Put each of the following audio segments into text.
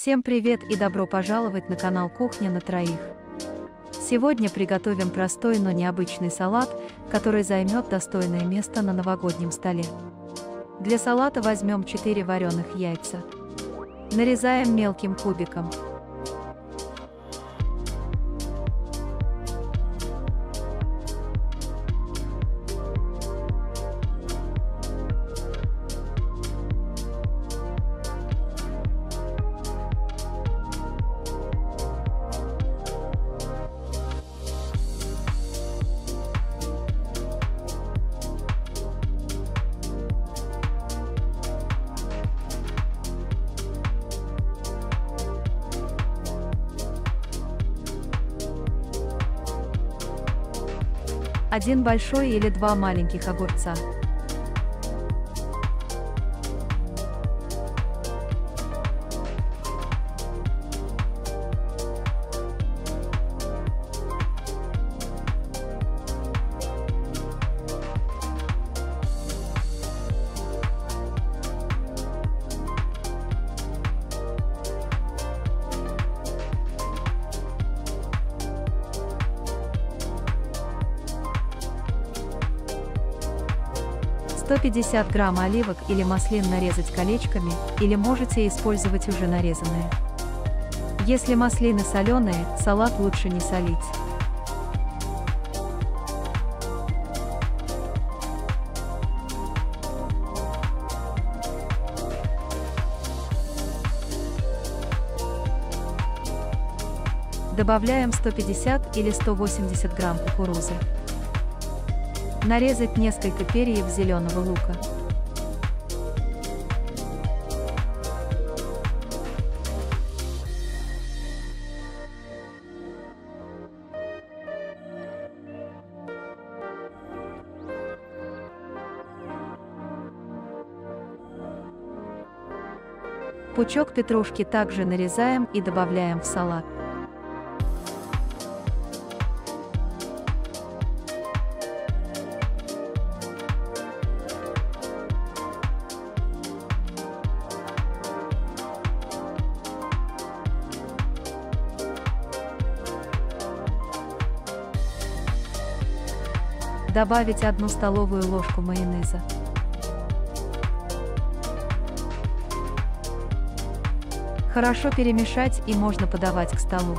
Всем привет и добро пожаловать на канал Кухня на троих. Сегодня приготовим простой, но необычный салат, который займет достойное место на новогоднем столе. Для салата возьмем 4 вареных яйца. Нарезаем мелким кубиком. Один большой или 2 маленьких огурца. – 150 грамм оливок или маслин нарезать колечками, или можете использовать уже нарезанные. Если маслины соленые, салат лучше не солить. Добавляем 150 или 180 грамм кукурузы. Нарезать несколько перьев зеленого лука. Пучок петрушки также нарезаем и добавляем в салат. Добавить 1 столовую ложку майонеза. Хорошо перемешать, и можно подавать к столу.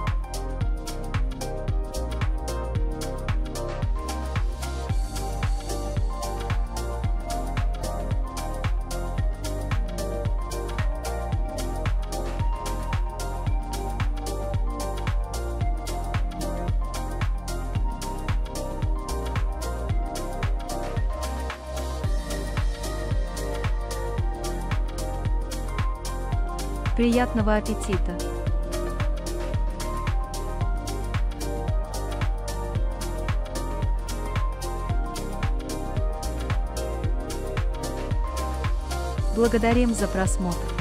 Приятного аппетита! Благодарим за просмотр!